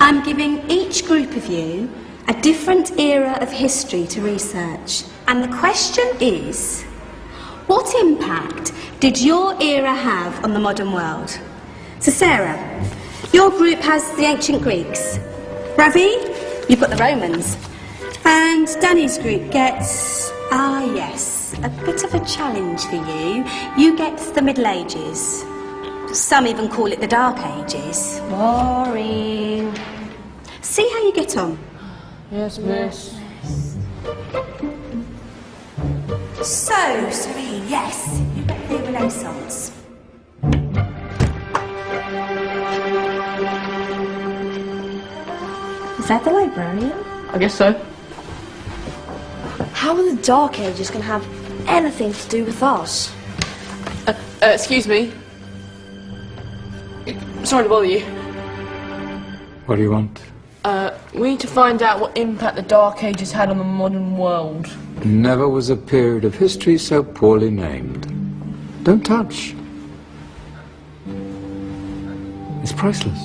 I'm giving each group of you a different era of history to research. And the question is, what impact did your era have on the modern world? So Sarah, your group has the ancient Greeks. Ravi, you've got the Romans. And Danny's group gets, yes, a bit of a challenge for you. You get the Middle Ages. Some even call it the Dark Ages. Boring. See how you get on. Yes, miss. So, Serene, yes, you get the Renaissance. Is that the librarian? I guess so. How are the Dark Ages going to have anything to do with us? Excuse me. Sorry to bother you. What do you want? We need to find out what impact the Dark Ages had on the modern world. Never was a period of history so poorly named. Don't touch. It's priceless.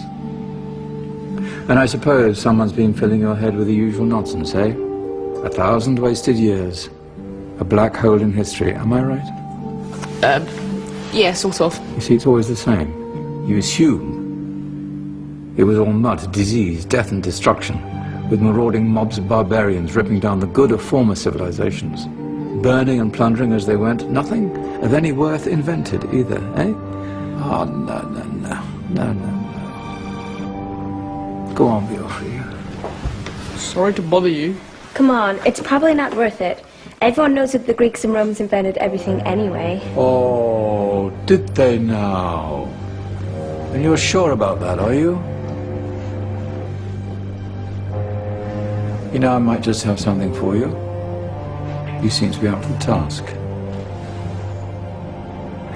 And I suppose someone's been filling your head with the usual nonsense, eh? 1,000 wasted years. A black hole in history, am I right? Yeah, sort of. You see, it's always the same. You assume it was all mud, disease, death and destruction, with marauding mobs of barbarians ripping down the good of former civilizations, burning and plundering as they went. Nothing of any worth invented either, eh? Oh, no. Go on, be off for you. Sorry to bother you. Come on, it's probably not worth it. Everyone knows that the Greeks and Romans invented everything anyway. Oh, did they now? And you're sure about that, are you? You know, I might just have something for you. You seem to be up to the task.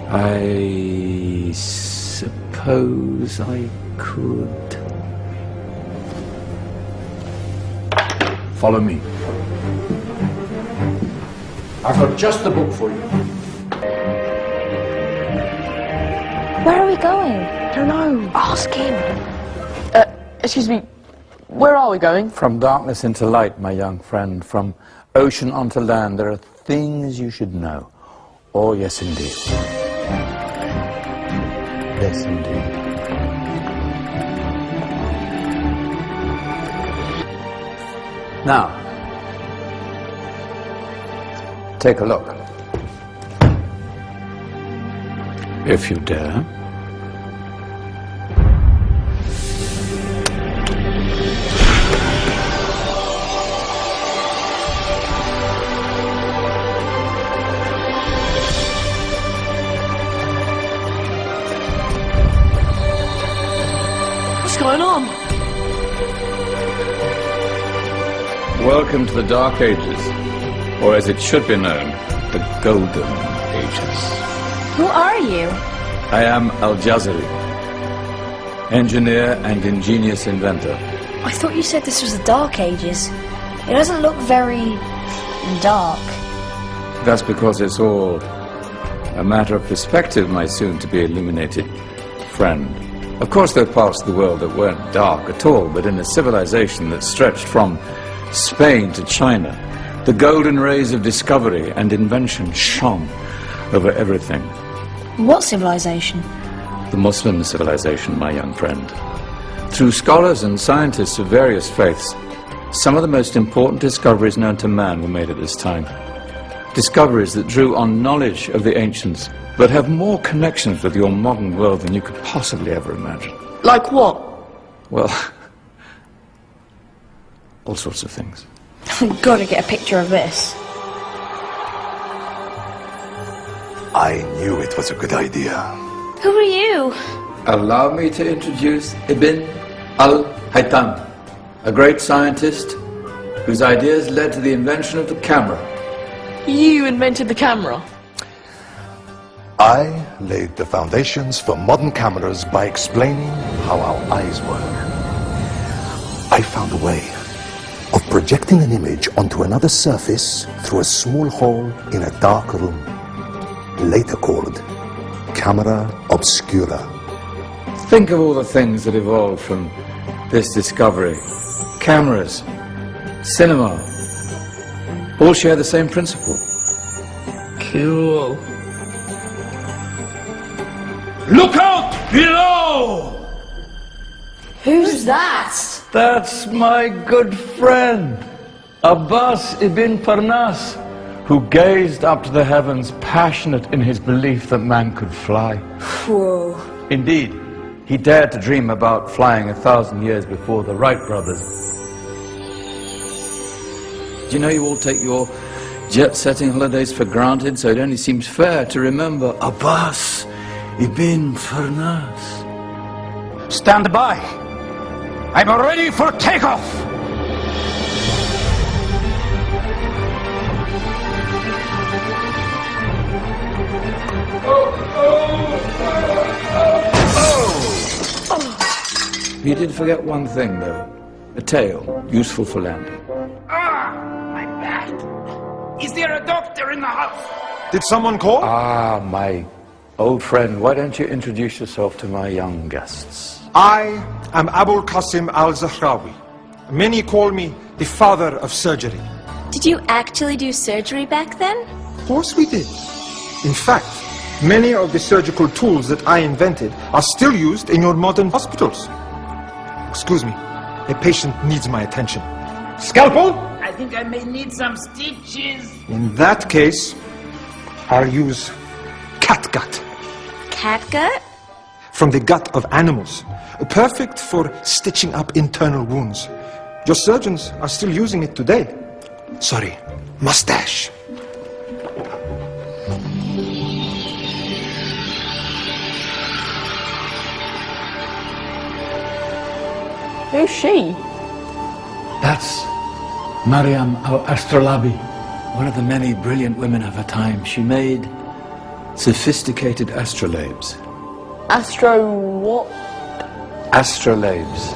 I suppose I could... Follow me. I've got just the book for you. Where are we going? I don't know. Ask him. Excuse me. Where are we going? From darkness into light, my young friend. From ocean onto land. There are things you should know. Oh, yes, indeed. Yes, indeed. Now, take a look. If you dare. What's going on? Welcome to the Dark Ages, or as it should be known, the Golden Ages. Who are you? I am Al-Jazari, engineer and ingenious inventor. I thought you said this was the Dark Ages. It doesn't look very... dark. That's because it's all a matter of perspective, my soon-to-be illuminated friend. Of course, there are parts of the world that weren't dark at all, but in a civilization that stretched from Spain to China, the golden rays of discovery and invention shone over everything. What civilization? The Muslim civilization, my young friend. Through scholars and scientists of various faiths, some of the most important discoveries known to man were made at this time. Discoveries that drew on knowledge of the ancients, but have more connections with your modern world than you could possibly ever imagine. Like what? Well, all sorts of things. I've got to get a picture of this. I knew it was a good idea. Who are you? Allow me to introduce Ibn al-Haytham, a great scientist whose ideas led to the invention of the camera. You invented the camera? I laid the foundations for modern cameras by explaining how our eyes work. I found a way of projecting an image onto another surface through a small hole in a dark room, later called camera obscura. Think of all the things that evolved from this discovery. Cameras, cinema, all share the same principle. Cool. Look out below! Who's that? That's my good friend, Abbas ibn Parnas, who gazed up to the heavens, passionate in his belief that man could fly. Whoa. Indeed, he dared to dream about flying 1,000 years before the Wright brothers. Do you know you all take your jet-setting holidays for granted, so it only seems fair to remember Abbas ibn Parnas. Stand by. I'm ready for takeoff. You did forget one thing, though. A tail, useful for landing. My back. Is there a doctor in the house? Did someone call? Ah, my old friend, why don't you introduce yourself to my young guests? I am Abul Qasim al-Zahrawi. Many call me the father of surgery. Did you actually do surgery back then? Of course we did. In fact, many of the surgical tools that I invented are still used in your modern hospitals. Excuse me, a patient needs my attention. Scalpel? I think I may need some stitches. In that case, I'll use catgut. Catgut? From the gut of animals. Perfect for stitching up internal wounds. Your surgeons are still using it today. Sorry, mustache. Who's she? That's Maryam al-Astrolabi, one of the many brilliant women of her time. She made sophisticated astrolabes. Astro what? Astrolabes.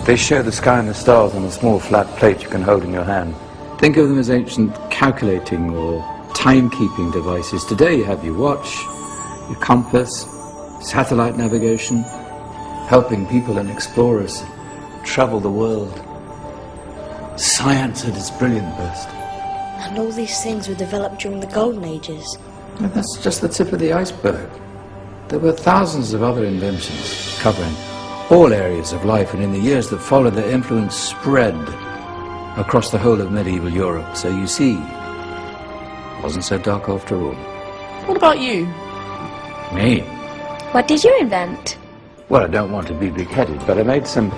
They show the sky and the stars on a small flat plate you can hold in your hand. Think of them as ancient calculating or timekeeping devices. Today you have your watch, your compass, satellite navigation, helping people and explorers travel the world. Science at its brilliant best. And all these things were developed during the Golden Ages. And that's just the tip of the iceberg. There were thousands of other inventions covering all areas of life, and in the years that followed, their influence spread across the whole of medieval Europe. So you see, it wasn't so dark after all. What about you? Me? What did you invent? Well, I don't want to be big-headed, but I made some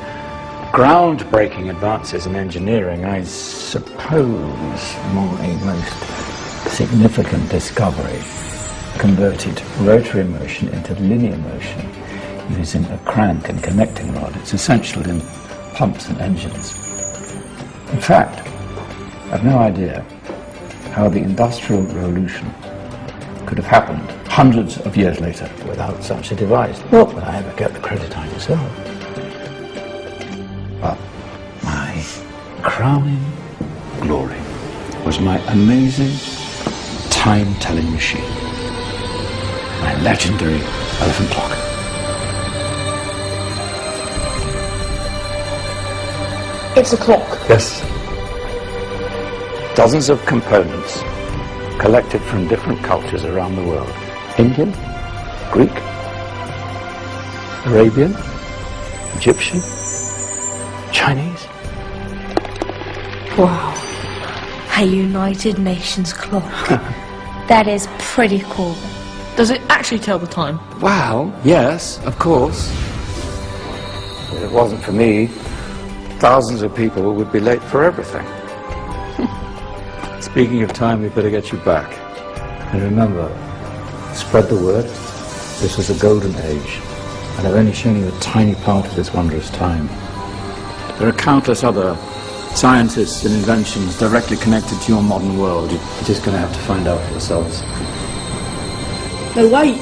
groundbreaking advances in engineering. I suppose my most significant discovery converted rotary motion into linear motion using a crank and connecting rod. It's essential in pumps and engines. In fact, I've no idea how the Industrial Revolution could have happened hundreds of years later without such a device. Not that I ever get the credit I deserve. But my crowning glory was my amazing time-telling machine, my legendary elephant clock. It's a clock. Yes. Dozens of components collected from different cultures around the world. Indian, Greek, Arabian, Egyptian, Chinese. Wow. A United Nations clock. That is pretty cool. Does it actually tell the time? Well, yes, of course. If it wasn't for me, thousands of people would be late for everything. Speaking of time, we better get you back. And remember, spread the word. This was a golden age, and I've only shown you a tiny part of this wondrous time. There are countless other scientists and inventions directly connected to your modern world. You're just going to have to find out for yourselves. No, wait.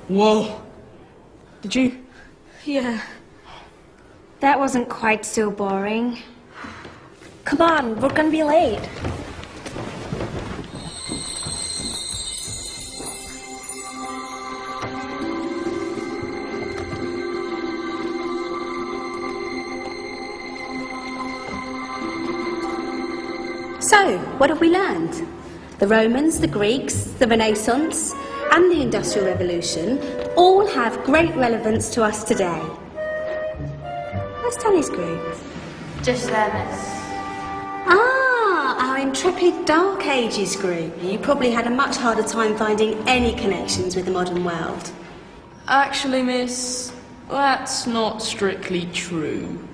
Whoa. Did you? Yeah. That wasn't quite so boring. Come on, we're gonna be late. So, what have we learned? The Romans, the Greeks, the Renaissance, and the Industrial Revolution all have great relevance to us today. Where's Tony's group? Just there, miss. Ah, our intrepid Dark Ages group. You probably had a much harder time finding any connections with the modern world. Actually, miss, that's not strictly true.